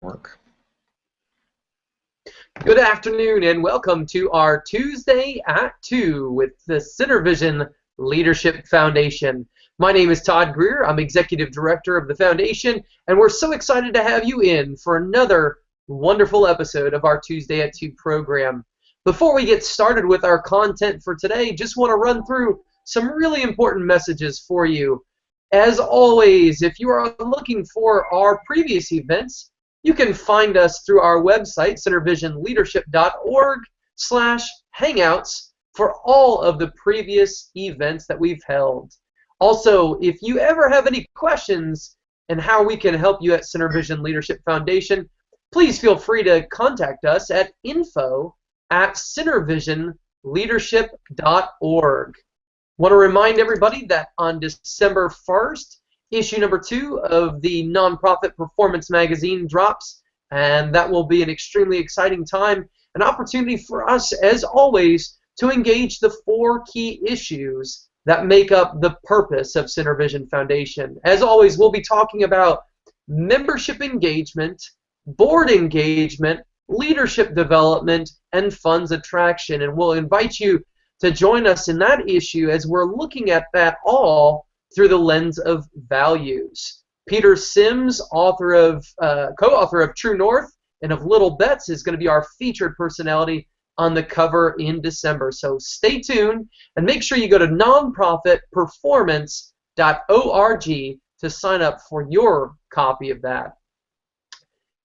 Work. Good afternoon and welcome to our Tuesday at 2 with the CenterVision Leadership Foundation. My name is Todd Greer. I'm Executive Director of the Foundation, and we're so excited to have you in for another wonderful episode of our Tuesday at 2 program. Before we get started with our content for today, just want to run through some really important messages for you. As always, if you are looking for our previous events, you can find us through our website, centervisionleadership.org/hangouts, for all of the previous events that we've held. Also, if you ever have any questions and how we can help you at CenterVision Leadership Foundation, please feel free to contact us at info@centervisionleadership.org. Want to remind everybody that on December 1st, issue number 2 of the Nonprofit Performance Magazine drops, and that will be an extremely exciting time, an opportunity for us, as always, to engage the 4 key issues that make up the purpose of CenterVision Foundation. As always, we'll be talking about membership engagement, board engagement, leadership development, and funds attraction, and we'll invite you to join us in that issue as we're looking at that all through the lens of values. Peter Sims, co-author of True North and of Little Bets, is going to be our featured personality on the cover in December. So stay tuned and make sure you go to nonprofitperformance.org to sign up for your copy of that.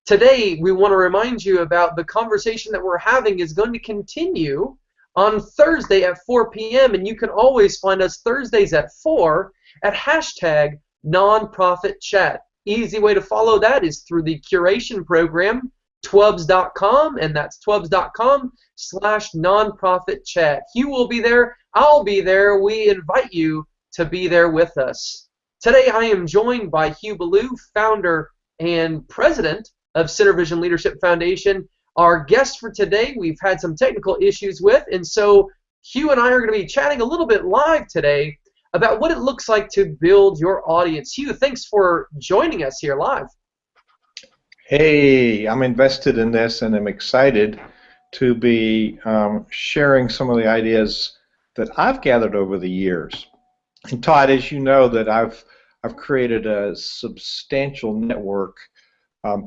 Today, we want to remind you about the conversation that we're having is going to continue on Thursday at 4 p.m. and you can always find us Thursdays at 4 at hashtag nonprofit chat. Easy way to follow that is through the curation program, twubs.com, and that's twubs.com/nonprofit chat. Hugh will be there. I'll be there. We invite you to be there with us. Today I am joined by Hugh Ballou, founder and president of CenterVision Leadership Foundation. Our guest for today we've had some technical issues with, and so Hugh and I are going to be chatting a little bit live today about what it looks like to build your audience. Hugh, thanks for joining us here live. Hey, I'm invested in this and I'm excited to be sharing some of the ideas that I've gathered over the years. And Todd, as you know, that I've created a substantial network.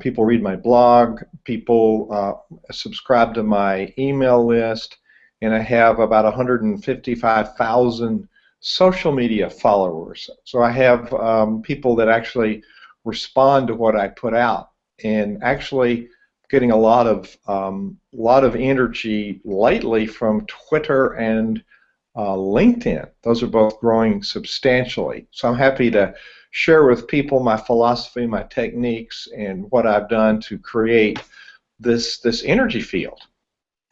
People read my blog, people subscribe to my email list, and I have about 155,000 social media followers. So I have people that actually respond to what I put out, and actually getting a lot of energy lately from Twitter and LinkedIn. Those are both growing substantially. So I'm happy to share with people my philosophy, my techniques, and what I've done to create this energy field.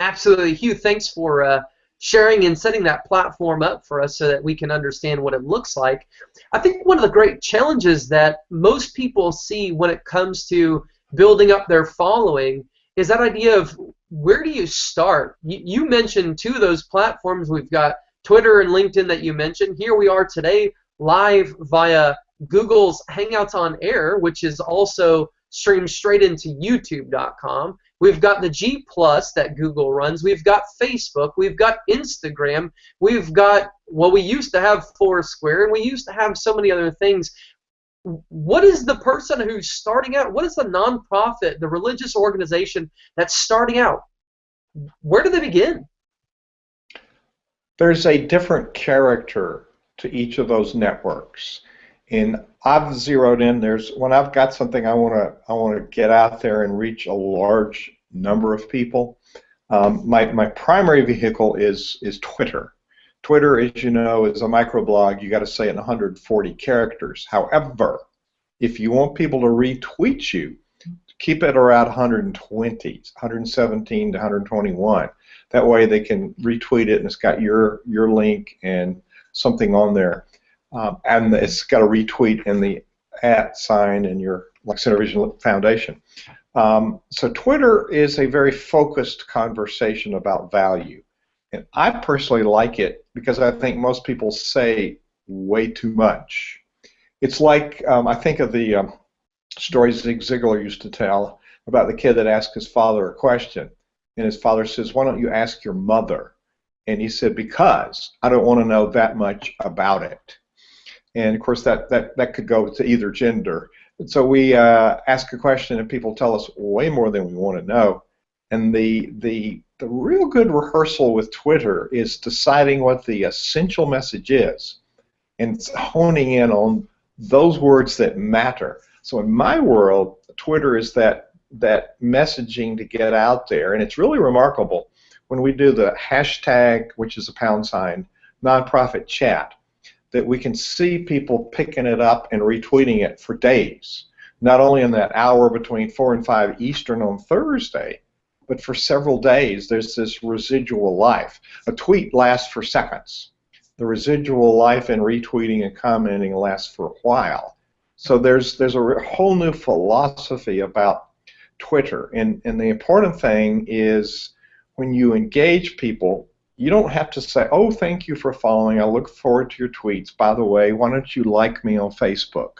Absolutely, Hugh. Thanks for sharing and setting that platform up for us so that we can understand what it looks like. I think one of the great challenges that most people see when it comes to building up their following is that idea of where do you start? You mentioned 2 of those platforms. We've got Twitter and LinkedIn that you mentioned. Here we are today live via Google's Hangouts on Air, which is also streamed straight into YouTube.com. We've got the G+ that Google runs. We've got Facebook. We've got Instagram. We've got, well, we used to have Foursquare, and we used to have so many other things. What is the person who's starting out? What is the nonprofit, the religious organization that's starting out? Where do they begin? There's a different character to each of those networks. And I've zeroed in. When I've got something I want to get out there and reach a large number of people. My primary vehicle is Twitter. Twitter, as you know, is a microblog. You got to say it in 140 characters. However, if you want people to retweet you, keep it around 120, 117 to 121. That way they can retweet it and it's got your link and something on there. And it's got a retweet in the @ sign in your CenterVision Foundation. So Twitter is a very focused conversation about value. And I personally like it because I think most people say way too much. It's like, I think of the stories Zig Ziglar used to tell, about the kid that asked his father a question, and his father says, "Why don't you ask your mother?" And he said, "Because I don't want to know that much about it." And of course, that could go to either gender. And so we ask a question, and people tell us way more than we want to know. And the real good rehearsal with Twitter is deciding what the essential message is, and it's honing in on those words that matter. So in my world, Twitter is that messaging to get out there, and it's really remarkable when we do the hashtag, which is a # nonprofit chat, that we can see people picking it up and retweeting it for days, not only in that hour between 4 and 5 Eastern on Thursday, but for several days. There's this residual life. A tweet lasts for seconds. The residual life in retweeting and commenting lasts for a while. So there's a whole new philosophy about Twitter, and the important thing is when you engage people, you don't have to say, "Oh, thank you for following. I look forward to your tweets. By the way, why don't you like me on Facebook?"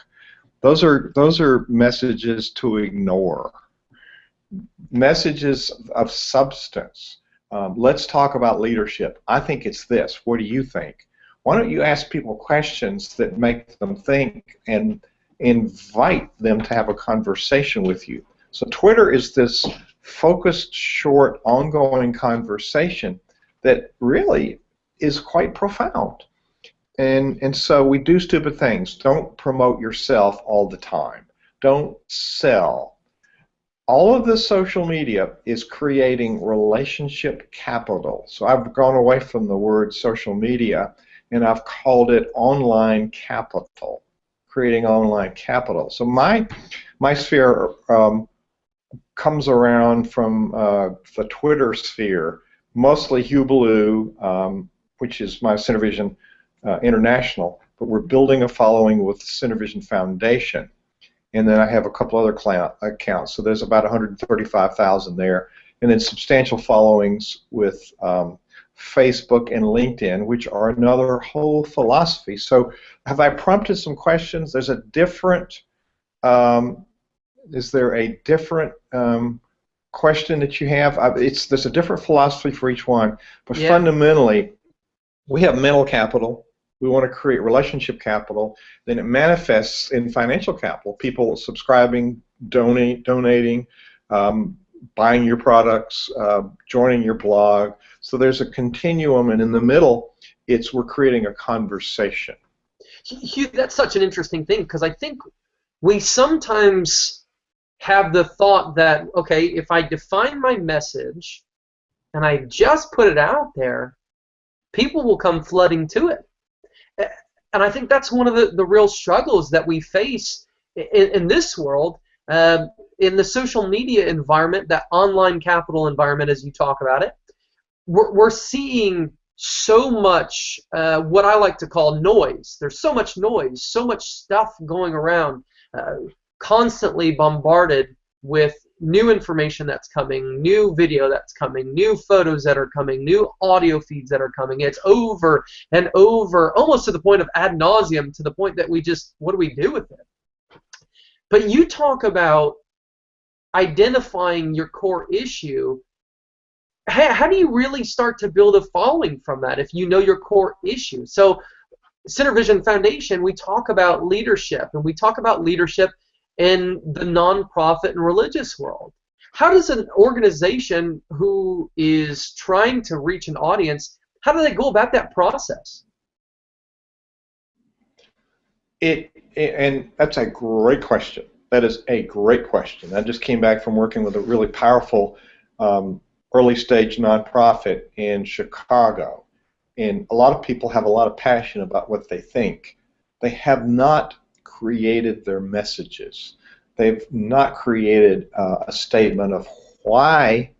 Those are messages to ignore. Messages of substance. Let's talk about leadership. I think it's this. What do you think? Why don't you ask people questions that make them think and invite them to have a conversation with you? So Twitter is this focused, short, ongoing conversation that really is quite profound. And so we do stupid things. Don't promote yourself all the time. Don't sell. All of this social media is creating relationship capital. So I've gone away from the word social media, and I've called it online capital, creating online capital. So my sphere comes around from the Twitter sphere, mostly Hugh Ballou, which is my Cinevision International, but we're building a following with Cinevision Foundation. And then I have a couple other accounts, so there's about 135,000 there, and then substantial followings with Facebook and LinkedIn, which are another whole philosophy. So have I prompted some questions? There's a different, is there a different question that you have? There's a different philosophy for each one, but Yeah. fundamentally, we have mental capital. We want to create relationship capital. Then it manifests in financial capital. People subscribing, donating, buying your products, joining your blog. So there's a continuum, and in the middle, we're creating a conversation. Hugh, that's such an interesting thing, because I think we sometimes have the thought that, okay, if I define my message and I just put it out there, people will come flooding to it. And I think that's one of the real struggles that we face in this world, in the social media environment, that online capital environment, as you talk about it. We're seeing so much what I like to call noise. There's so much noise, so much stuff going around, constantly bombarded with new information that's coming, new video that's coming, new photos that are coming, new audio feeds that are coming. It's over and over, almost to the point of ad nauseum, to the point that we just, what do we do with it? But you talk about identifying your core issue. How do you really start to build a following from that if you know your core issue? So Cinevision Foundation, we talk about leadership, and we talk about leadership in the nonprofit and religious world. How does an organization who is trying to reach an audience, how do they go about that process? And that's a great question. That is a great question. I just came back from working with a really powerful early stage nonprofit in Chicago. And a lot of people have a lot of passion about what they think. They have not created their messages. They've not created a statement of why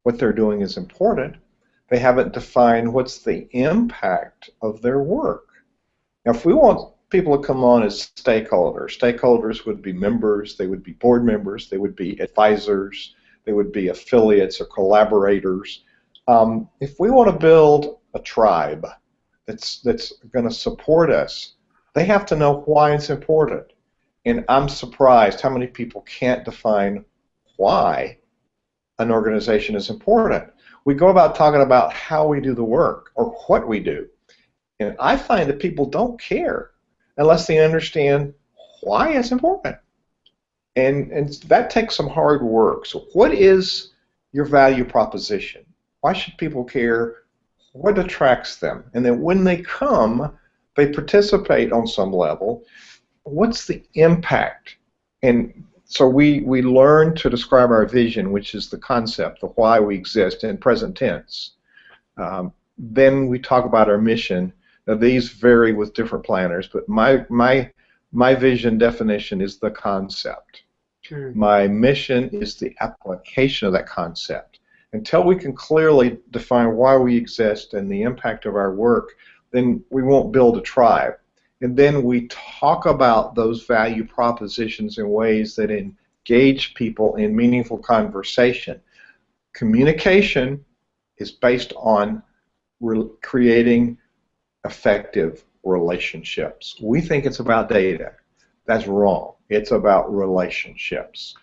what they're doing is important. They haven't defined what's the impact of their work. Now, if we want people to come on as stakeholders would be members, they would be board members, they would be advisors, they would be affiliates or collaborators. If we want to build a tribe that's going to support us, they have to know why it's important. And I'm surprised how many people can't define why an organization is important. We go about talking about how we do the work or what we do. And I find that people don't care unless they understand why it's important. And that takes some hard work. So what is your value proposition? Why should people care? What attracts them? And then when they come, they participate on some level. What's the impact? And so we learn to describe our vision, which is the concept, the why we exist in present tense. Then we talk about our mission. Now these vary with different planners, but my vision definition is the concept. My mission is the application of that concept. Until we can clearly define why we exist and the impact of our work, then we won't build a tribe. And then we talk about those value propositions in ways that engage people in meaningful conversation. Communication is based on creating effective relationships. We think it's about data. That's wrong. It's about relationships.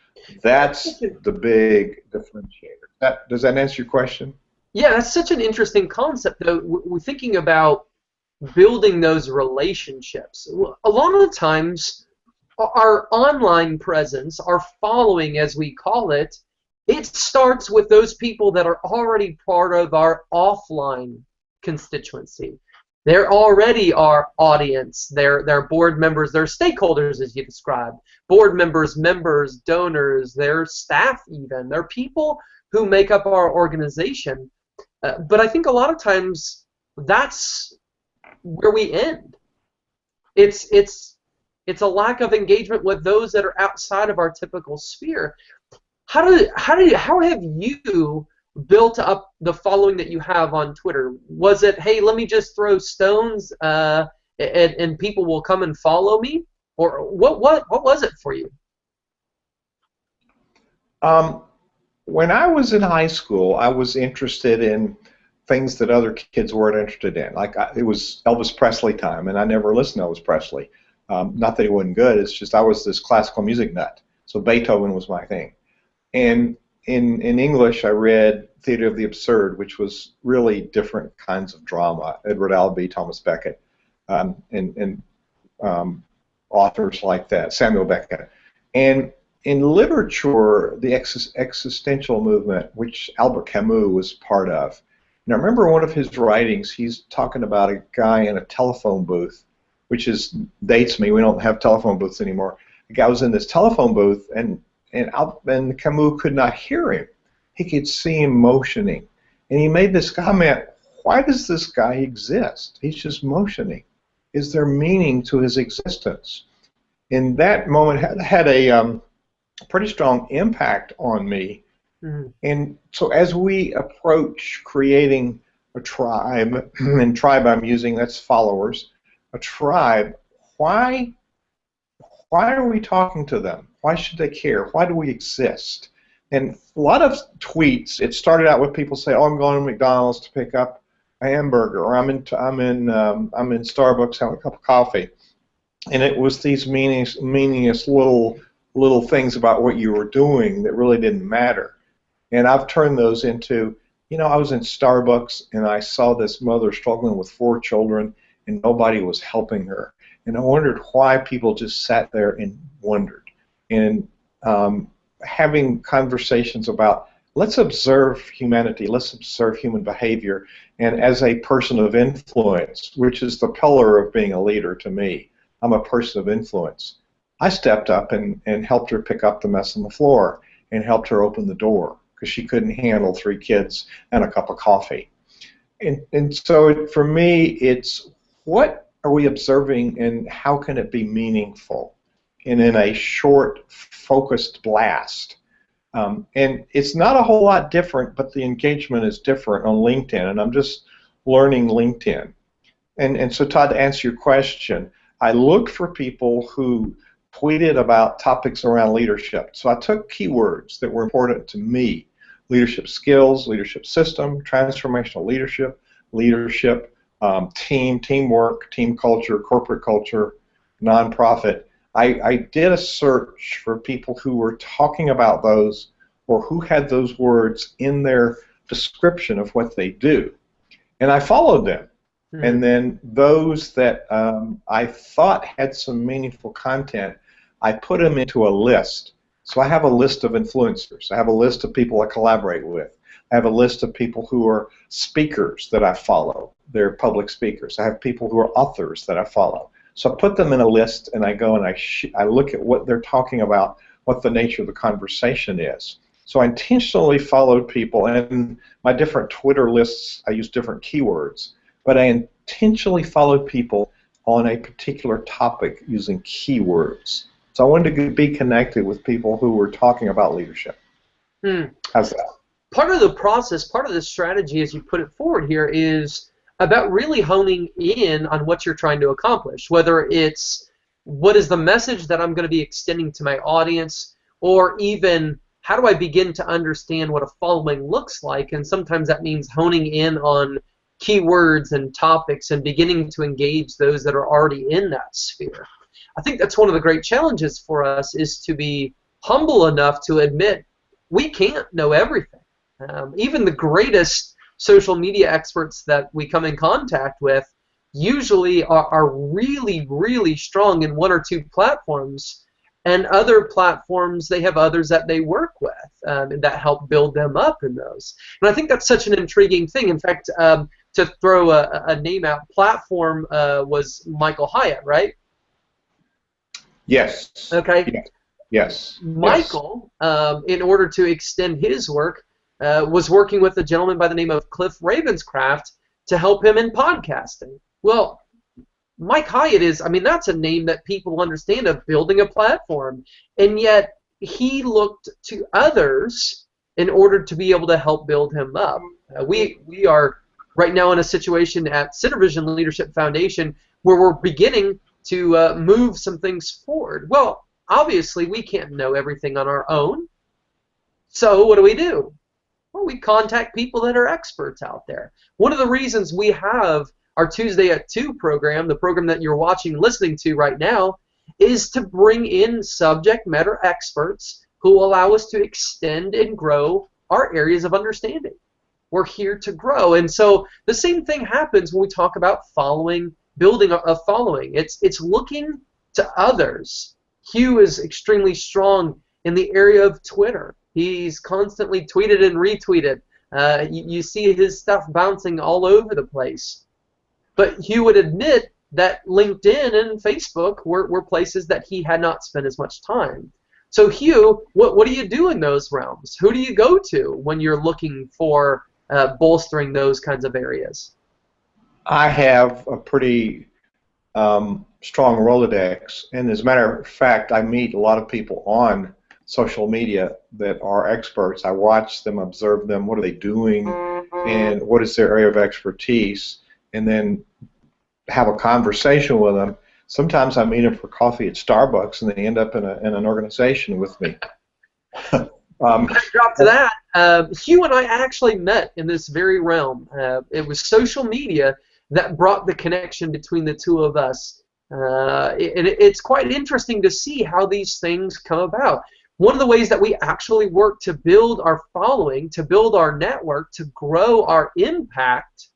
That's the big differentiator. Does that answer your question? Yeah, that's such an interesting concept, though. We're thinking about building those relationships. A lot of the times, our online presence, our following, as we call it, it starts with those people that are already part of our offline constituency. They're already our audience. They're board members. They're stakeholders, as you described. Board members, members, donors, their staff even. They're people who make up our organization. But I think a lot of times that's where we end. It's a lack of engagement with those that are outside of our typical sphere. How have you built up the following that you have on Twitter? Was it, hey, let me just throw stones and people will come and follow me? Or what was it for you? When I was in high school, I was interested in things that other kids weren't interested in. Like it was Elvis Presley time, and I never listened to Elvis Presley. Not that he wasn't good, it's just I was this classical music nut. So Beethoven was my thing. And in English, I read Theater of the Absurd, which was really different kinds of drama. Edward Albee, Thomas Beckett, and authors like that, Samuel Beckett. And in literature, the existential movement, which Albert Camus was part of. Now, I remember one of his writings, he's talking about a guy in a telephone booth, which dates me. We don't have telephone booths anymore. The guy was in this telephone booth, and Camus could not hear him. He could see him motioning. And he made this comment, why does this guy exist? He's just motioning. Is there meaning to his existence? In that moment had a pretty strong impact on me. Mm-hmm. And so as we approach creating a tribe, and tribe I'm using, that's followers, a tribe, why are we talking to them? Why should they care? Why do we exist? And a lot of tweets, it started out with people say, oh, I'm going to McDonald's to pick up a hamburger, or I'm in Starbucks having a cup of coffee. And it was these meaningless little things about what you were doing that really didn't matter. And I've turned those into, I was in Starbucks and I saw this mother struggling with 4 children and nobody was helping her. And I wondered why people just sat there and wondered. And having conversations about, let's observe humanity, let's observe human behavior. And as a person of influence, which is the pillar of being a leader to me, I'm a person of influence. I stepped up and helped her pick up the mess on the floor and helped her open the door because she couldn't handle 3 kids and a cup of coffee. And so for me, it's what are we observing and how can it be meaningful and in a short, focused blast. And it's not a whole lot different, but the engagement is different on LinkedIn, and I'm just learning LinkedIn. And so, Todd, to answer your question, I looked for people who tweeted about topics around leadership. So I took keywords that were important to me: leadership skills, leadership system, transformational leadership, teamwork, team culture, corporate culture, nonprofit. I did a search for people who were talking about those or who had those words in their description of what they do. And I followed them. And then those that I thought had some meaningful content, I put them into a list. So I have a list of influencers. I have a list of people I collaborate with. I have a list of people who are speakers that I follow. They're public speakers. I have people who are authors that I follow. So I put them in a list, and I go and I look at what they're talking about, what the nature of the conversation is. So I intentionally followed people, and my different Twitter lists, I use different keywords, but I intentionally followed people on a particular topic using keywords. So I wanted to be connected with people who were talking about leadership. How's that? Part of the process, part of the strategy as you put it forward here is about really honing in on what you're trying to accomplish, whether it's what is the message that I'm going to be extending to my audience, or even how do I begin to understand what a following looks like. And sometimes that means honing in on keywords and topics and beginning to engage those that are already in that sphere. I think that's one of the great challenges for us, is to be humble enough to admit we can't know everything. Even the greatest social media experts that we come in contact with usually are really, really strong in one or two platforms, and other platforms, they have others that they work with that help build them up in those. And I think that's such an intriguing thing. In fact, to throw a name out, Platform was Michael Hyatt, right? Yes. Okay. Yes. Michael, in order to extend his work, was working with a gentleman by the name of Cliff Ravenscraft to help him in podcasting. Well, Mike Hyatt is, I mean, that's a name that people understand of building a platform, and yet he looked to others in order to be able to help build him up. We are right now in a situation at CityVision Leadership Foundation where we're beginning to move some things forward. Well, obviously we can't know everything on our own, so what do? Well, we contact people that are experts out there. One of the reasons we have our Tuesday at 2 program, the program that you're watching, listening to right now, is to bring in subject matter experts who allow us to extend and grow our areas of understanding. We're here to grow. And so the same thing happens when we talk about following, building a following. It's looking to others. Hugh is extremely strong in the area of Twitter. He's constantly tweeted and retweeted. You see his stuff bouncing all over the place. But Hugh would admit that LinkedIn and Facebook were places that he had not spent as much time. So Hugh, what do you do in those realms? Who do you go to when you're looking for bolstering those kinds of areas? I have a pretty strong Rolodex, and as a matter of fact, I meet a lot of people on social media that are experts. I watch them, observe them, what are they doing, and what is their area of expertise, and then have a conversation with them. Sometimes I meet them for coffee at Starbucks, and they end up in an organization with me. Drop to that. Hugh and I actually met in this very realm. It was social media that brought the connection between the two of us. It's quite interesting to see how these things come about. One of the ways that we actually work to build our following, to build our network, to grow our impact,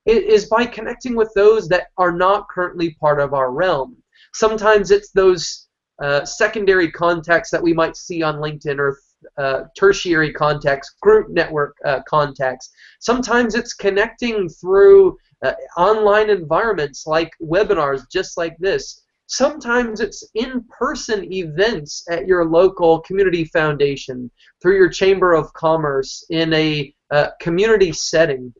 is by connecting with those that are not currently part of our realm. Sometimes it's those secondary contacts that we might see on LinkedIn, or tertiary contacts, group network contacts. Sometimes it's connecting through online environments like webinars just like this. Sometimes it's in-person events at your local community foundation, through your Chamber of Commerce, in a community setting.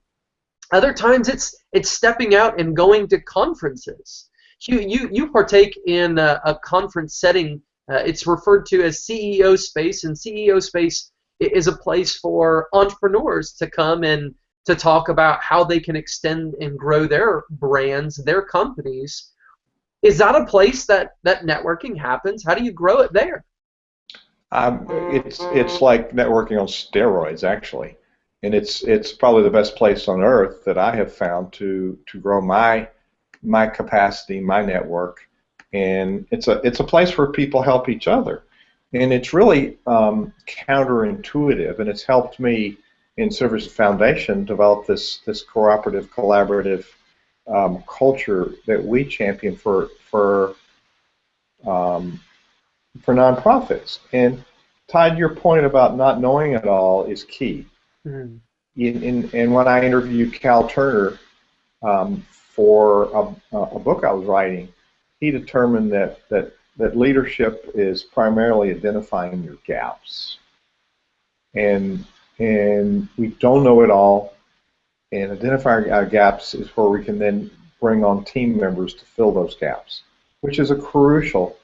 Other times it's stepping out and going to conferences. You partake in a conference setting. It's referred to as CEO Space, and CEO Space is a place for entrepreneurs to come and to talk about how they can extend and grow their brands, their companies. Is that a place that networking happens? How do you grow it there? It's like networking on steroids, actually, and it's probably the best place on earth that I have found to grow my capacity, my network, and it's a place where people help each other. And it's really counterintuitive, and it's helped me in Service Foundation develop this cooperative, collaborative culture that we champion um, for nonprofits. And Todd, your point about not knowing it all is key. Mm. And when I interviewed Cal Turner for a book I was writing, he determined that leadership is primarily identifying your gaps. And we don't know it all, and identifying our gaps is where we can then bring on team members to fill those gaps, which is a crucial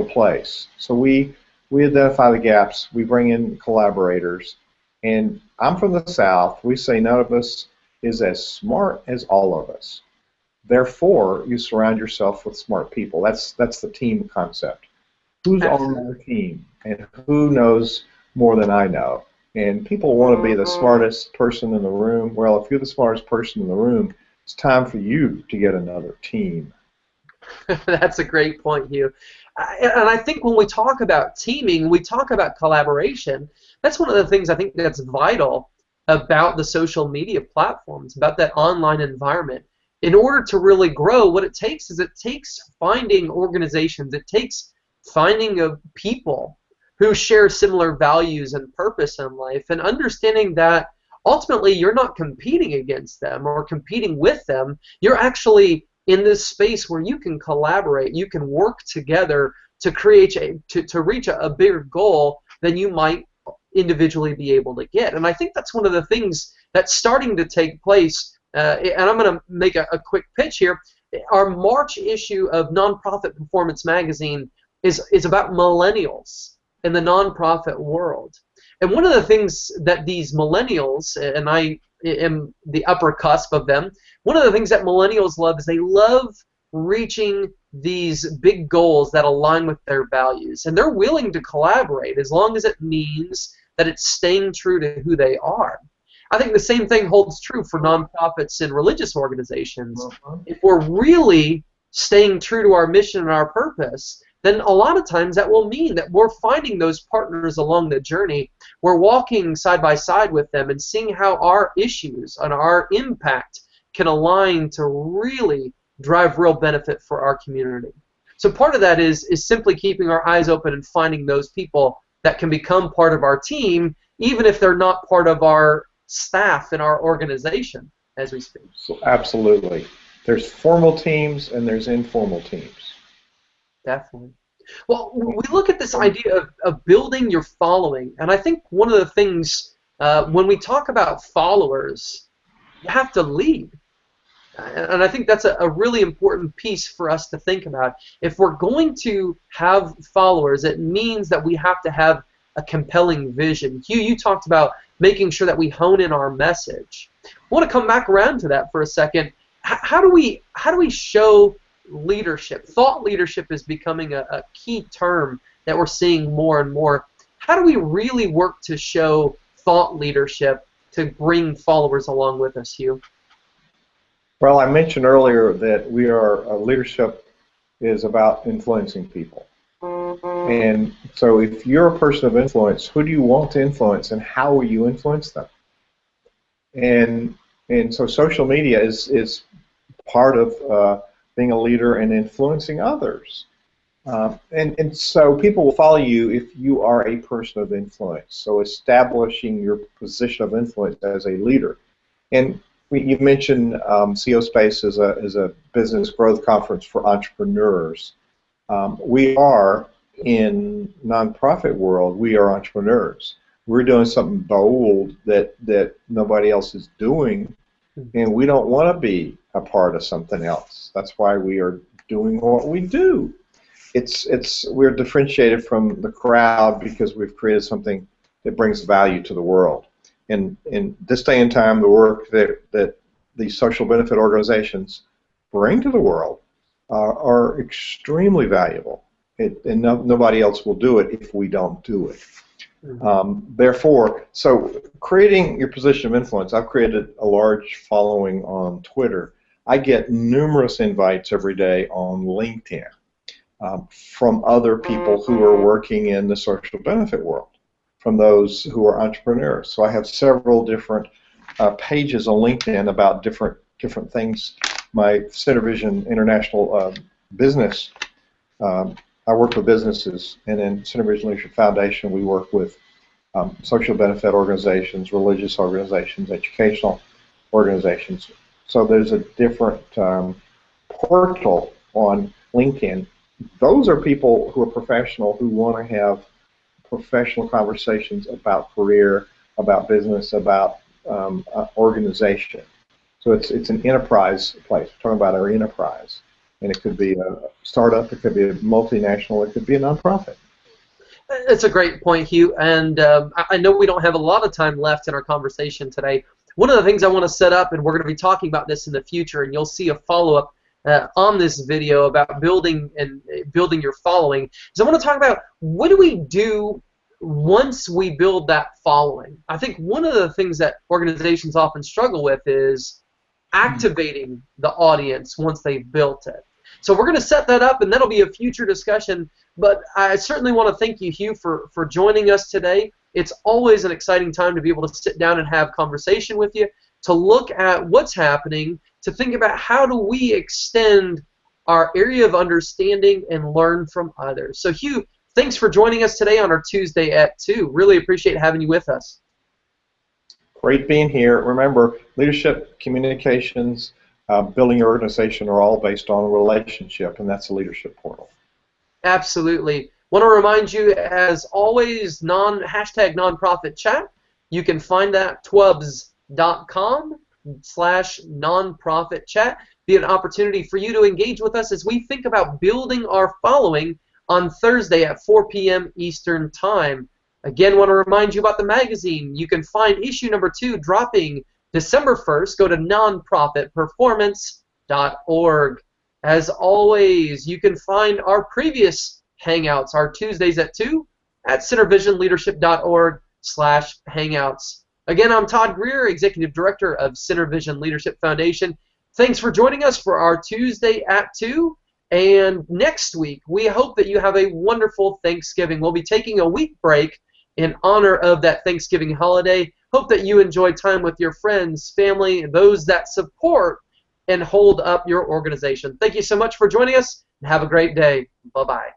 place. So we identify the gaps, we bring in collaborators, and I'm from the South. We say none of us is as smart as all of us. Therefore, you surround yourself with smart people. That's the team concept. Who's on our team, and who knows more than I know? And people want to be the smartest person in the room. Well, if you're the smartest person in the room, it's time for you to get another team. That's a great point, Hugh. And I think when we talk about teaming, we talk about collaboration. That's one of the things I think that's vital about the social media platforms, about that online environment. In order to really grow, what it takes finding organizations, it takes finding people who share similar values and purpose in life, and understanding that ultimately you're not competing against them or competing with them. You're actually in this space where you can collaborate, you can work together to create to reach a bigger goal than you might individually be able to get. And I think that's one of the things that's starting to take place. And I'm going to make a quick pitch here. Our March issue of Nonprofit Performance Magazine is about millennials in the nonprofit world. And one of the things that these millennials, and I am the upper cusp of them, one of the things that millennials love is they love reaching these big goals that align with their values. And they're willing to collaborate as long as it means that it's staying true to who they are. I think the same thing holds true for nonprofits and religious organizations. If we're really staying true to our mission and our purpose, then a lot of times that will mean that we're finding those partners along the journey. We're walking side by side with them and seeing how our issues and our impact can align to really drive real benefit for our community. So part of that is simply keeping our eyes open and finding those people that can become part of our team, even if they're not part of our staff in our organization as we speak. So absolutely. There's formal teams and there's informal teams. Definitely. Well, we look at this idea of building your following, and I think one of the things when we talk about followers, you have to lead. And I think that's a really important piece for us to think about. If we're going to have followers, it means that we have to have a compelling vision. Hugh, you talked about making sure that we hone in our message. I want to come back around to that for a second. How do we show leadership? Thought leadership is becoming a key term that we're seeing more and more. How do we really work to show thought leadership to bring followers along with us, Hugh? Well, I mentioned earlier that leadership is about influencing people. And so if you're a person of influence, who do you want to influence and how will you influence them? And so social media is part of being a leader and influencing others. And so people will follow you if you are a person of influence. So establishing your position of influence as a leader. And you mentioned CO Space is a business growth conference for entrepreneurs. We are, in nonprofit world, we are entrepreneurs. We're doing something bold that nobody else is doing, and we don't want to be a part of something else. That's why we are doing what we do. We're differentiated from the crowd because we've created something that brings value to the world. And in this day and time, the work that these social benefit organizations bring to the world are extremely valuable. And nobody else will do it if we don't do it. Therefore, so creating your position of influence, I've created a large following on Twitter. I get numerous invites every day on LinkedIn. from other people who are working in the social benefit world, from those who are entrepreneurs. So I have several different pages on LinkedIn about different things. My CenterVision International business, I work with businesses, and in CenterVision Leadership Foundation, we work with social benefit organizations, religious organizations, educational organizations. So there's a different portal on LinkedIn. Those are people who are professional who want to have professional conversations about career, about business, about organization. So it's an enterprise place. We're talking about our enterprise. And it could be a startup, it could be a multinational, it could be a nonprofit. It's a great point, Hugh, and I know we don't have a lot of time left in our conversation today. One of the things I want to set up, and we're going to be talking about this in the future, and you'll see a follow-up on this video about building your following, is I want to talk about what do we do once we build that following. I think one of the things that organizations often struggle with is activating the audience once they've built it. So we're going to set that up, and that'll be a future discussion. But I certainly want to thank you, Hugh, for joining us today. It's always an exciting time to be able to sit down and have conversation with you, to look at what's happening, to think about how do we extend our area of understanding and learn from others. So, Hugh, thanks for joining us today on our Tuesday at 2. Really appreciate having you with us. Great being here. Remember, leadership, communications, building your organization are all based on a relationship, and that's a leadership portal. Absolutely. Want to remind you, as always, hashtag nonprofit chat. You can find that twubs.com/nonprofit chat. Be an opportunity for you to engage with us as we think about building our following on Thursday at 4 p.m. Eastern Time. Again, want to remind you about the magazine. You can find issue number 2 dropping December 1st. Go to nonprofitperformance.org. As always, you can find our previous Hangouts, our Tuesdays at 2, at centervisionleadership.org/hangouts. Again, I'm Todd Greer, Executive Director of CenterVision Leadership Foundation. Thanks for joining us for our Tuesday at 2. And next week, we hope that you have a wonderful Thanksgiving. We'll be taking a week break in honor of that Thanksgiving holiday. Hope that you enjoy time with your friends, family, and those that support and hold up your organization. Thank you so much for joining us, and have a great day. Bye-bye.